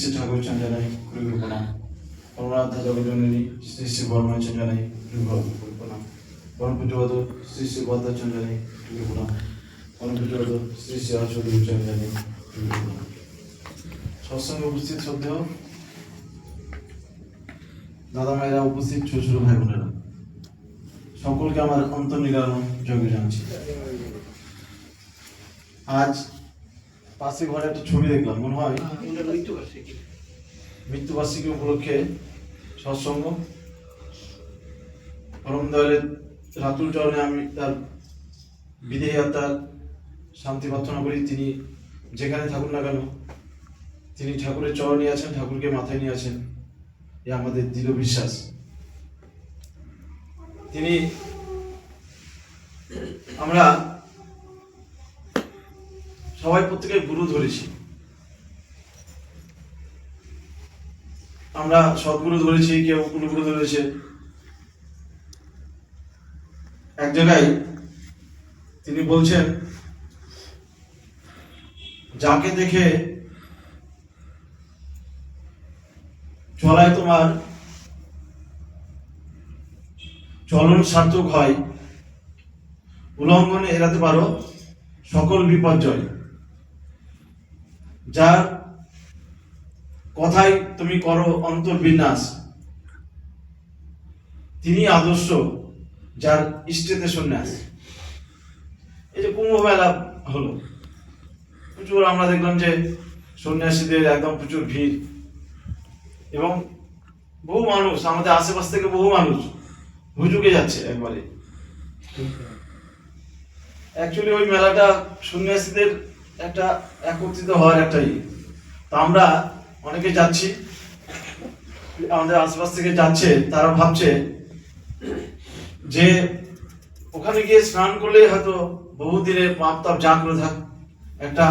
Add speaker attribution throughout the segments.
Speaker 1: শ্রী ঠাকুর জানাই প্রণাম। পরমারাধ্যা জগজননী শ্রী শ্রী বর্মা জানাই প্রণাম। পরম পূজ্যপাদ শ্রী শ্রী ভদ্রাচরণ জানাই প্রণাম। পরম পূজ্যপাদ শ্রী শ্রী আচার্য জানাই প্রণাম। সৎসঙ্গে উপস্থিত শ্রদ্ধেয় দাদা মায়েরা, উপস্থিত ছোট ছোট ভাই বোনেরা, সকলকে আমার অন্তর্নিরারণ যোগ্য জানাচ্ছি। আজ পাশে ঘরে একটা ছবি দেখলাম, মনে হয় মৃত্যুবার্ষিকী উপলক্ষে সৎসঙ্গ। পরম দয়ালের রাতুল চরণে আমি তার বিদেহী আত্মার শান্তি প্রার্থনা করি। তিনি যেখানে থাকুন না কেন, তিনি ঠাকুরের চরণে আছেন, ঠাকুরকে মাথায় নিয়ে আছেন, এ আমাদের দৃঢ় বিশ্বাস। তিনি আমরা সবাই প্রত্যেকের গুরু ধরেছি, আমরা সদ্গুরু ধরেছি, কেউ কুলগুরু ধরেছে। এক জায়গায় তিনি বলছেন, যাকে দেখে চলায় তোমার চলন সার্থক হয়, উল্লঙ্ঘনে এড়াতে পারো সকল বিপর্যয়। যার কথাই তুমি করো অন্তর্বিন্যাস, তিনি আদর্শ যার ইষ্টেতে সন্ন্যাস। এই যে কুম্ভ মেলা হলো, প্রচুর আমরা দেখলাম যে সন্ন্যাসীদের একদম প্রচুর ভিড়, এবং বহু মানুষ, আমাদের আশেপাশ থেকে বহু মানুষ হুজুকে যাচ্ছে একবারে। অ্যাকচুয়ালি ওই মেলাটা সন্ন্যাসীদের একটা একত্রিত হওয়ার একটাই। তা আমরা অনেকে যাচ্ছি, আমাদের আশেপাশ থেকে যাচ্ছে, তারা ভাবছে যে ওখানে গিয়ে স্নান করলে হয়তো বহুদিনের পাপ তাপ যা করে থাক একটা,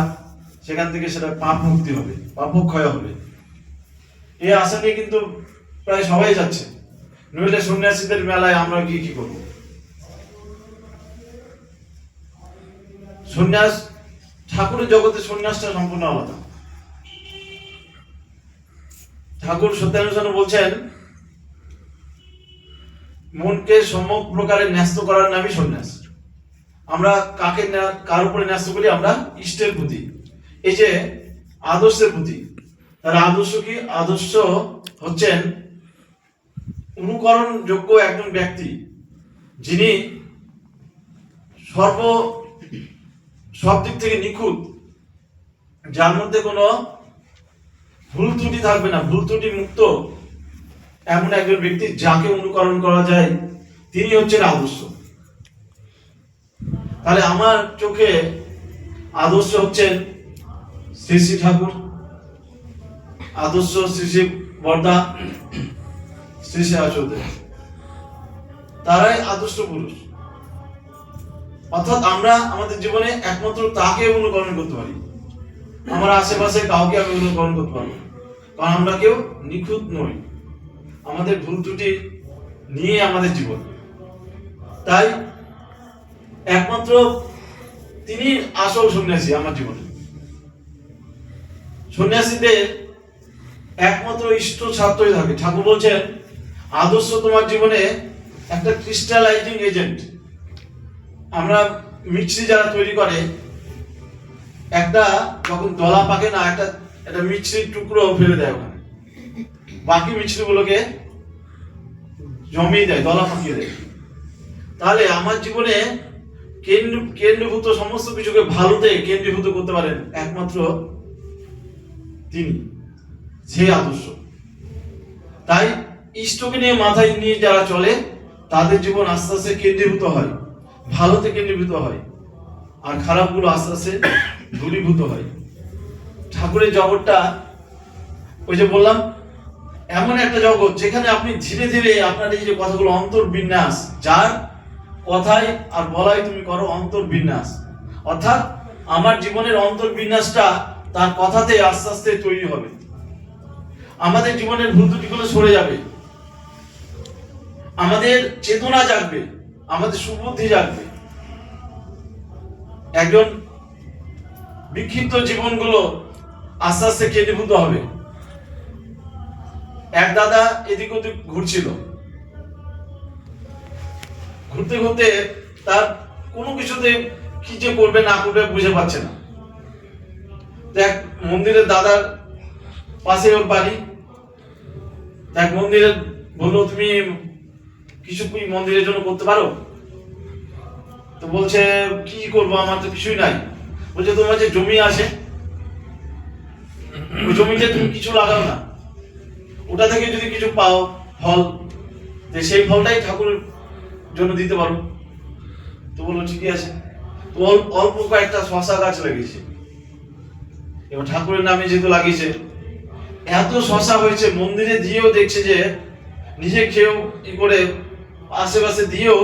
Speaker 1: সেখান থেকে সেটা পাপ মুক্তি হবে, পাপ ক্ষয় হবে, এই আশা নিয়ে কিন্তু প্রায় সবাই যাচ্ছে। নইলে সন্ন্যাসীদের মেলায় আমরা গিয়ে কি করবো? সন্ন্যাস, ঠাকুরের জগতে সন্ন্যাসটা সম্পূর্ণ আলাদা। ঠাকুর সত্যানুষ্ঠানে বলছেন, মনকে সম্যক প্রকারে ন্যস্ত করার নামই সন্ন্যাস। আমরা কার উপরে ন্যস্ত করি? আমরা ইষ্টের প্রতি, এই যে আদর্শের প্রতি। তার আদর্শ কি? আদর্শ হচ্ছেন অনুকরণ যোগ্য একজন ব্যক্তি, যিনি সব দিক থেকে নিখুঁত, যার মধ্যে কোনো ভুল ত্রুটি থাকবে না, ভুল ত্রুটি মুক্ত এমন একজন ব্যক্তি যাকে অনুকরণ করা যায়, তিনি হচ্ছেন আদর্শ। তাহলে আমার চোখে আদর্শ হচ্ছেন শ্রী শ্রী ঠাকুর, আদর্শ শ্রী শ্রী বর্দা, শ্রী শ্রী আচার্য, তারাই আদর্শ পুরুষ। অর্থাৎ আমরা আমাদের জীবনে একমাত্র তাকে অনুকরণ করতে পারি, আমার আশেপাশে কাউকে আমি অনুকরণ করতে পারবো, কারণ আমরা কেউ নিখুঁত নই, আমাদের ভুল ত্রুটি নিয়ে আমাদের জীবন। তাই একমাত্র তিনি আসল সন্ন্যাসী আমার জীবনে। সন্ন্যাসীদের একমাত্র ইষ্ট ছাত্রই থাকে। ঠাকুর বলছেন, আদর্শ তোমার জীবনে একটা ক্রিস্টালাইজিং এজেন্ট। আমরা মিছরি যারা তৈরি করে, একটা যখন দলা পাকে না, একটা মিছরির টুকরো ফেলে দেয় ওখানে, বাকি মিছরিগুলোকে জমিয়ে দেয়, দলা পাকিয়ে দেয়। তাহলে আমার জীবনে কেন্দ্রীভূত সমস্ত কিছুকে ভালোতে কেন্দ্রীভূত করতে পারেন একমাত্র তিনি, সেই আদর্শ। তাই ইষ্টকে নিয়ে মাথায় নিয়ে যারা চলে, তাদের জীবন আস্তে আস্তে কেন্দ্রীভূত হয়, ভালোতে কেন্দ্রীভূত হয়, আর খারাপগুলো আস্তে আস্তে দূরীভূত হয়। ঠাকুরের জগৎটা, ওই যে বললাম, এমন একটা জগৎ যেখানে আপনি ধীরে ধীরে আপনার এই যে কথাগুলো অন্তর্বিন্যাস, যার কথাই আর বলাই তুমি করো অন্তর্বিন্যাস, অর্থাৎ আমার জীবনের অন্তর্বিন্যাসটা তার কথাতে আস্তে আস্তে তৈরি হবে। আমাদের জীবনের ভুল ত্রুটিগুলো সরে যাবে, আমাদের চেতনা জাগবে, আমাদের সুবুদ্ধি জাগবে। একজন বিক্ষিপ্ত জীবনগুলো আস্তে আস্তে কেন্দ্রীভূত হবে, এক দাদা এদিক ওদিক ঘুরছিল, ঘুরতে ঘুরতে তার কোনো কিছুতে কি যে করবে না করবে বুঝে পাচ্ছে না। দেখ মন্দিরের দাদার পাশে ওর বাড়ি, দেখ মন্দিরে বললো তুমি কিছু কি মন্দিরের জন্য করতে পারো? তো বলছে কি করবো, আমার তো কিছুই নাই। বলছে তোমার যে জমি আছে ওই জমিতে তুমি কিছু লাগাও না, ওটা থেকে যদি কিছু পাও ফল, সেই ফলটাই ঠাকুরের জন্য দিতে পারো। তো বললো ঠিকই আছে। তো অল্প কয়েকটা শশা গাছ লাগিয়েছে। এবার ঠাকুরের নামে যেহেতু লাগিয়েছে, এত শশা হয়েছে, মন্দিরে দিয়েও দেখছে যে নিজে খেয়েও কি করে আশেপাশে দিয়েও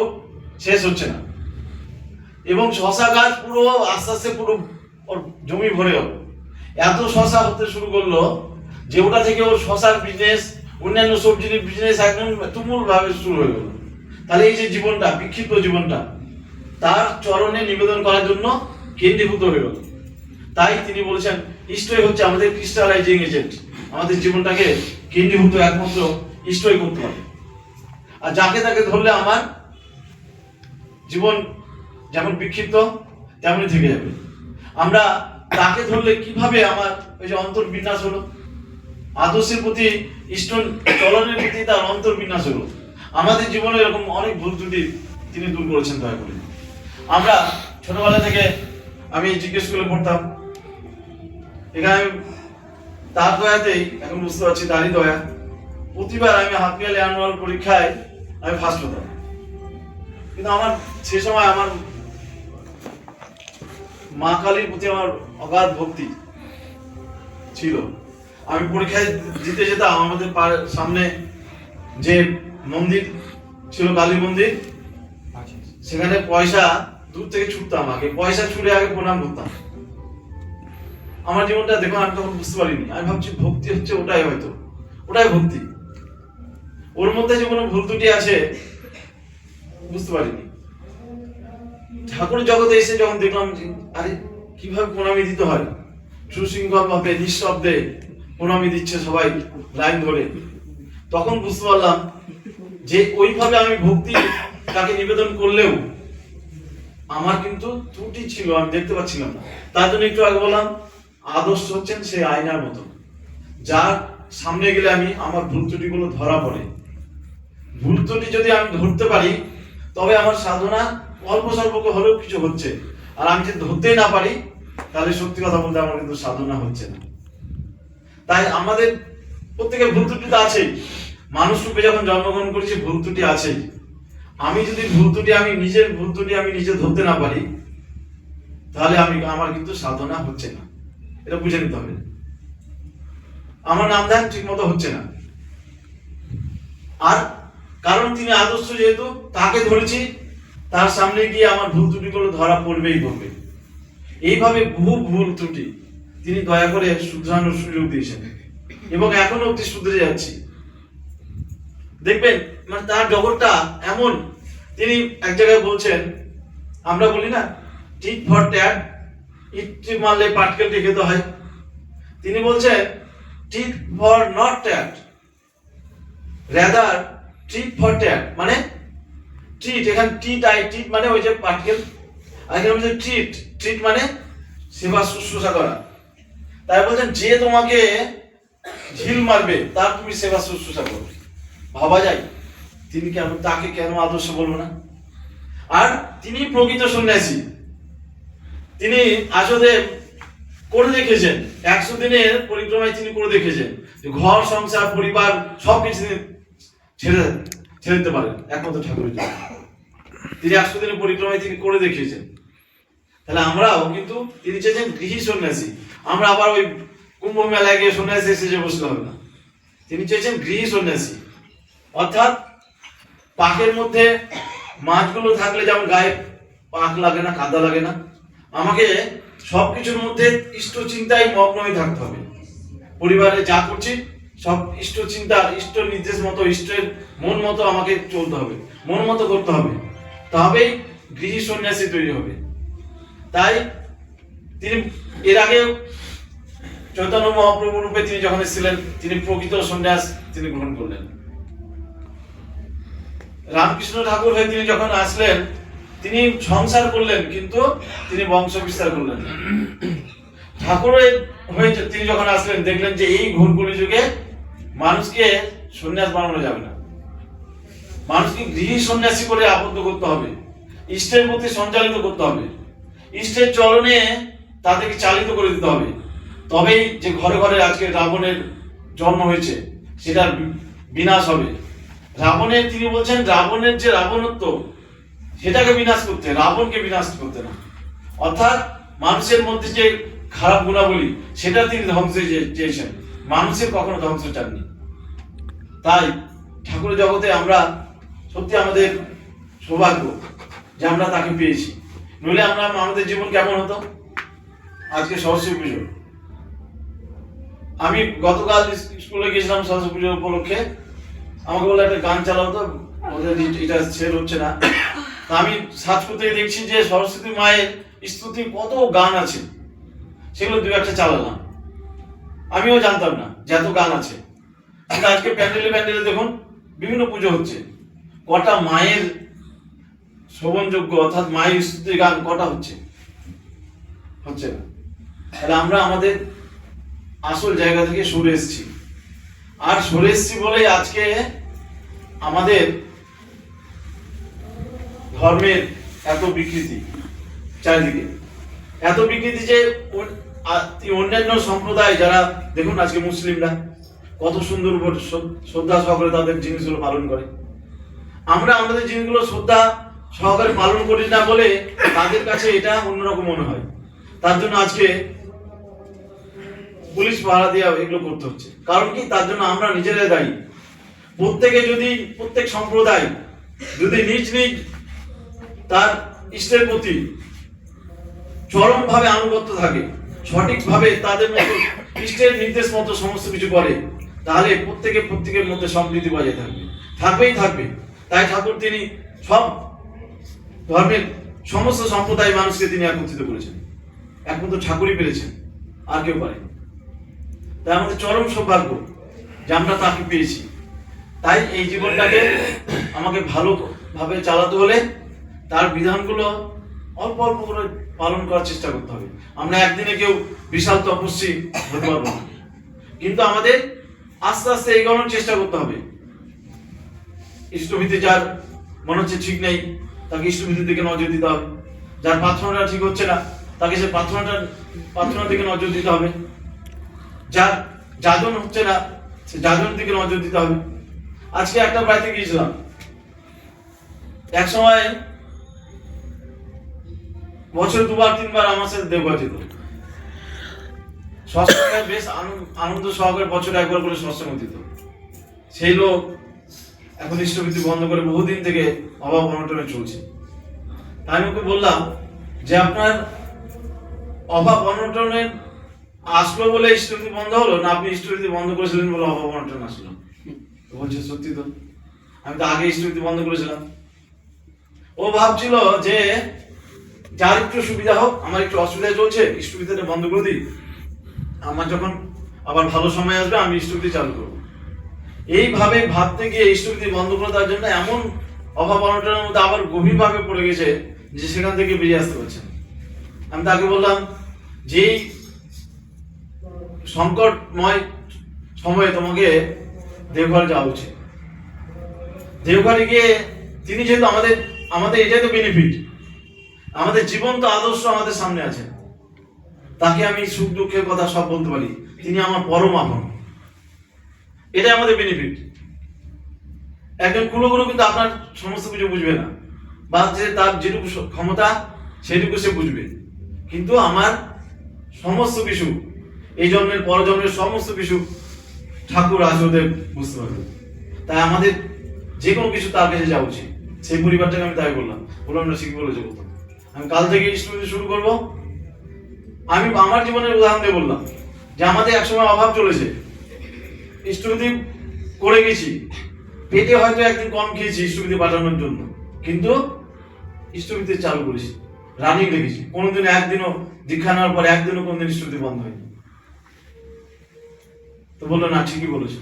Speaker 1: শেষ হচ্ছে না। এবং শশা গাছ পুরো আস্তে আস্তে পুরো ওর জমি ভরে গেল। এত শশা হতে শুরু করলো যে ওটা থেকে ওর শশার বিজনেস, অন্যান্য সবজির বিজনেস একদম তুমুল ভাবে শুরু হয়ে গেল। তাহলে এই যে জীবনটা, বিক্ষিপ্ত জীবনটা, তার চরণে নিবেদন করার জন্য কেন্দ্রীভূত হয়ে গেল। তাই তিনি বলেছেন ইষ্টই হচ্ছে আমাদের ক্রিস্টালাইজিং এজেন্ট। আমাদের জীবনটাকে কেন্দ্রীভূত একমাত্র ইষ্টই করতে হবে। আর যাকে তাকে ধরলে আমার জীবন যেমন বিক্ষিপ্ত তেমনই থেকে যাবে। আমরা তাকে ধরলে কিভাবে আমার ওই যে অন্তর্বিন্যাস হলো, আদর্শের প্রতি, ইষ্ট চলনের প্রতি তার অন্তর্বিন্যাস হলো। আমাদের জীবনে এরকম অনেক ভুল ত্রুটি তিনি দূর করেছেন দয়া করে। আমরা ছোটবেলা থেকে, আমি জিজ্ঞেস স্কুলে পড়তাম, এখানে তার দয়াতেই এখন বুঝতে পারছি তারই দয়া, প্রতিবার আমি হাফ ইয়ারলি অ্যানুয়াল পরীক্ষায় আমি ফার্স্ট হতাম। কিন্তু আমার সে সময় আমার মা কালীর প্রতি আমার অগাধ ভক্তি ছিল। আমি পরীক্ষায় দিতে যেতাম, আমাদের সামনে যে মন্দির ছিল কালী মন্দির, সেখানে পয়সা দূর থেকে ছুটতাম, আগে পয়সা ছুড়ে আগে প্রণাম করতাম। আমার জীবনটা দেখো আমি তখন বুঝতে পারিনি, আমি ভাবছি ভক্তি হচ্ছে ওটাই, হয়তো ওটাই ভক্তি। ওর মধ্যে যে কোনো ভুল ত্রুটি আছে বুঝতে পারিনি। ঠাকুর জগতে এসে যখন দেখলাম যে আরে কিভাবে প্রণামী দিতে হয়, সুশৃঙ্খল ভাবে নিঃশব্দে প্রণামী দিচ্ছে সবাই লাইন ধরে, তখন বুঝতে পারলাম যে ওইভাবে আমি ভক্তি তাকে নিবেদন করলেও আমার কিন্তু ত্রুটি ছিল, আমি দেখতে পাচ্ছিলাম না। তার জন্য একটু আগে বললাম আদর্শ হচ্ছেন সেই আয়নার মতো, যার সামনে গেলে আমি আমার ভুল ত্রুটিগুলো ধরা পড়ে। ভুল ত্রুটি যদি আমি ধরতে পারি তবে আমার সাধনা অল্প স্বল্প হলেও কিছু হচ্ছে। আর আমি যদি ধরতেই না পারি তাহলে সত্যি কথা বলতে আমার কিন্তু সাধনা হচ্ছে না। তাই আমাদের প্রত্যেকের ভুল ত্রুটি তো আছেই, মানুষ রূপে যখন জন্মগ্রহণ করেছি ভুল ত্রুটি আছেই। আমি যদি ভুল ত্রুটি, আমি নিজের ভুল ত্রুটি আমি নিজে ধরতে না পারি তাহলে আমার কিন্তু সাধনা হচ্ছে না, এটা বুঝে নিতে হবে। আমার নাম ধ্যান ঠিক মতো হচ্ছে না। আর কারণ তিনি আদর্শ, যেহেতু তাকে ধরেছি, তার সামনে গিয়ে আমার ভুল ত্রুটিগুলো ধরা পড়বেই পড়বে। এইভাবে বহু ভুল ত্রুটি তিনি দয়া করে শুধরানোর সুযোগ দিয়েছেন এবং এখনো অব্দি শুধরে যাচ্ছি। দেখবেন মানে তার জগৎটা এমন, তিনি এক জায়গায় বলছেন, আমরা বলি না টিট ফর ট্যাট, ইট মারলে পাটকেলটি খেতে হয়, তিনি বলছেন tit for not tat, rather treat for tat. মানে ট্রিট, এখানে টিট মানে ওই যে পাটকেল, আর এখানে বলছে ট্রিট মানে সেবা শুশ্রূষা করা। তাই বলছেন যে তোমাকে ঢিল মারবে তার তুমি সেবা শুশ্রূষা করবে। ভাবা যায় তিনি কেন, তাকে কেন আদর্শ বলবো না? আর তিনি প্রকৃত সন্ন্যাসী, তিনি আসলে করে দেখেছেন, 100 দিনের পরিক্রমায় তিনি করে দেখেছেন যে ঘর সংসার পরিবার সবকিছু ছেড়ে দিতে পারেন একমাত্র ঠাকুরের জন্য। তিনি 100 দিনের পরিক্রমায় তিনি করে দেখিয়েছেন। তাহলে আমরাও কিন্তু, তিনি চেয়েছেন গৃহী সন্ন্যাসী, আমরা আবার ওই কুম্ভ মেলায় গিয়ে সন্ন্যাসী এসে বসতে হবে না। তিনি চেয়েছেন গৃহী সন্ন্যাসী, অর্থাৎ পাকের মধ্যে মাছগুলো থাকলে যেমন গায়ে পাক লাগে না, কাদা লাগে না, আমাকে সবকিছুর মধ্যে ইষ্ট চিন্তায় মগ্ন হয়ে থাকতে হবে। পরিবারে যা করছি সব ইষ্ট চিন্তা, ইষ্ট নির্দেশ মতো, ইষ্টের মন মতো আমাকে চলতে হবে, মন মতো করতে হবে, তবেই গৃহী সন্ন্যাসী তৈরি হবে। তাই তিনি এর আগে চৈতন্য মহাপ্রভু রূপে তিনি যখন এসেছিলেন, তিনি প্রকৃত সন্ন্যাস তিনি গ্রহণ করলেন। রামকৃষ্ণ ঠাকুর হয়ে তিনি যখন আসলেন, তিনি সংসার করলেন কিন্তু তিনি বংশ বিস্তার করলেন না। ঠাকুর হয়ে তিনি যখন আসলেন, দেখলেন যে এই ঘোর কলিযুগে মানুষকে সন্ন্যাস বানানো যাবে না, মানুষকে গৃহী সন্ন্যাসী করে আবদ্ধ করতে হবে, ইষ্টের প্রতি সঞ্চালিত করতে হবে, ইষ্টের চরণে তাদেরকে চালিত করে দিতে হবে। তবেই যে ঘরে ঘরে আজকে রাবণের জন্ম হয়েছে সেটার বিনাশ হবে। রাবণের, তিনি বলছেন রাবণের যে রাবণত্ব সেটাকে বিনাশ করতে, রাবণকে বিনাশ করতে না। অর্থাৎ মানুষের মধ্যে যে খারাপ গুণাবলী সেটা তিনি ধ্বংস চেয়েছেন, মানুষের কখনো ধ্বংস চাননি। তাই ঠাকুর জগতে আমরা সত্যি আমাদের সৌভাগ্য যে আমরা তাকে পেয়েছি, নইলে আমরা আমাদের জীবন কেমন হতো। আজকে সরস্বতী পুজো, আমি গতকাল স্কুলে গেছিলাম সরস্বতী পুজো উপলক্ষে, আমাকে বলে একটা গান চালাও তো, ওদের এটা সেল হচ্ছে না। তা আমি সার্চ করতে দেখছি যে সরস্বতী মায়ের স্তুতির কত গান আছে, সেগুলো দু একটা চালালাম। আমিও জানতাম না যে এত গান আছে। কিন্তু আজকে প্যান্ডেলে দেখুন বিভিন্ন পুজো হচ্ছে, কটা মায়ের শ্রবণযোগ্য অর্থাৎ মায়ের স্তুতির গান কটা হচ্ছে না। তাহলে আমরা আমাদের আসল জায়গা থেকে সরে এসেছি, আর সরে এসেছি বলেই আজকে আমাদের ধর্মের এত বিকৃতি, চারিদিকে এত বিকৃতি যে অন্যান্য সম্প্রদায় যারা, দেখুন আজকে মুসলিমরা কত সুন্দর শ্রদ্ধা সহকারে তাদের জিনিসগুলো পালন করে। আমরা আমাদের জিনিসগুলো শ্রদ্ধা সহকারে পালন করি না বলে তাদের কাছে এটা অন্যরকম মনে হয়। তার জন্য আজকে পুলিশ পাহারা দিয়ে এগুলো করতে হচ্ছে। কারণ কি? তার জন্য আমরা নিজেরাই দায়ী। প্রত্যেক সম্প্রদায় যদি নিজ নিজ তার ইষ্টের প্রতি চরমভাবে আনুগত্য থাকে, সঠিকভাবে তাদের মতো ইষ্টের নির্দেশ মতো সমস্ত কিছু করে, তাহলে প্রত্যেকের মধ্যে সম্প্রীতি বজায় থাকবে। তাই ঠাকুর তিনি সব ধর্মের সমস্ত সম্প্রদায় মানুষকে তিনি একত্রিত করেছেন, একমাত্র ঠাকুরই পেরেছেন, আর কেউ পারেনি। তাই আমাদের চরম সৌভাগ্য যে আমরা তাকে পেয়েছি। তাই এই জীবনটাকে আমাকে ভালোভাবে চালাতে হলে তার বিধানগুলো অল্প অল্প করে পালন করার চেষ্টা করতে হবে। আমরা একদিনে কেউ বিশাল তপস্বী হতে পারবো না, কিন্তু আমাদের আস্তে আস্তে এগোনোর চেষ্টা করতে হবে। ইষ্টভীতি যার মনে হচ্ছে ঠিক নেই, তাকে ইষ্টভীতির দিকে নজর দিতে হবে। যার প্রার্থনাটা ঠিক হচ্ছে না, তাকে সে প্রার্থনার দিকে নজর দিতে হবে। যার যাজন হচ্ছে না, সে যাজনের দিকে নজর দিতে হবে। আজকে একটা বাড়িতে গিয়েছিলাম, এক সময় বছর 2-3 বার আমার সাথে দেবঘর যেত। সৎসঙ্গে বেশ আনন্দ সহকারে বছরে একবার করে সৎসঙ্গ দিত। সেই লোক এখন ইষ্টভীতি বন্ধ করে বহুদিন থেকে অভাব অনটনে চলছে। তাই আমি ওকে বললাম যে আপনার অভাব অনটনের আসলো বলে ইষ্টভীতি বন্ধ হলো, না আপনি ইষ্টভীতি বন্ধ করেছিলেন বলে অভাব অনটন আসলো? বলছে সত্যি তো, আমি তো আগে ইষ্টভীতি বন্ধ করেছিলাম। ও ভাবছিল যে যার একটু সুবিধা হোক, আমার একটু অসুবিধা চলছে, ইষ্টভীতিটা বন্ধ করে দিই, আমার যখন আবার ভালো সময় আসবে আমি ইষ্টভীতি চালু করবো। এইভাবে ভাবতে গিয়ে ইষ্টভীতি বন্ধ করে দেওয়ার জন্য এমন অভাব অনটনের মধ্যে আবার গভীরভাবে পড়ে গেছে যে সেখান থেকে বেরিয়ে আসতে পারছে না। আমি তাকে বললাম যে সংকটময় সময়ে তোমাকে দেওঘর যাওয়া উচিত। দেওঘরে গিয়ে তিনি যেহেতু আমাদের এটাই তো বেনিফিট, আমাদের জীবন্ত আদর্শ আমাদের সামনে আছে, তাকে আমি সুখ দুঃখের কথা সব বলতে পারি, তিনি আমার পরম আপন, এটাই আমাদের বেনিফিট। একজন কুলগুরু কিন্তু আপনার সমস্ত কিছু বুঝবে না, বা যে তার যেটুকু ক্ষমতা সেটুকু সে বুঝবে, কিন্তু আমার সমস্ত কিছু এই জন্মের পরজন্মের সমস্ত কিছু ঠাকুর আচার্যদেব বুঝতে পারবে। তাই আমাদের যে কোনো কিছু তার কাছে যাওয়া উচিত। সেই পরিবারটাকে আমি তাই বললাম না, শিখি বলেছে বলতাম আমি কাল থেকে ইষ্টভীতি শুরু করব। আমি আমার জীবনের উদাহরণ দিয়ে বললাম যে আমাদের একসময় অভাব চলেছে, ইষ্টভীতি করে গেছি, পেটে হয়তো একদিন কম খেয়েছি ইষ্টভীতি পাঠানোর জন্য, কিন্তু ইষ্টভীতি চালু করেছি, রানিং রেখেছি। কোনোদিন একদিনও দীক্ষা নেওয়ার পর একদিনও কোনোদিন ইষ্টভীতি বন্ধ হয়নি। তো বললো না, ঠিকই বলেছো,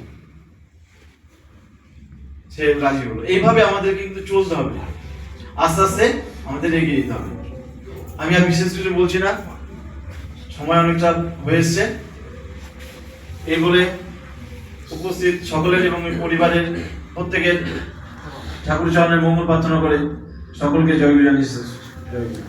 Speaker 1: সে রাজি হলো। এইভাবে আমাদের কিন্তু চলতে হবে, আস্তে আস্তে আমাদের এগিয়ে যেতে হবে। আমি আর বিশেষ কিছু বলছি না, সময় অনেকটা হয়ে এসছে। এই বলে উপস্থিত সকলের এবং পরিবারের প্রত্যেকের ঠাকুর চরণের মঙ্গল প্রার্থনা করে সকলকে জয় গুরু জানিয়েছে। জয় গুরু।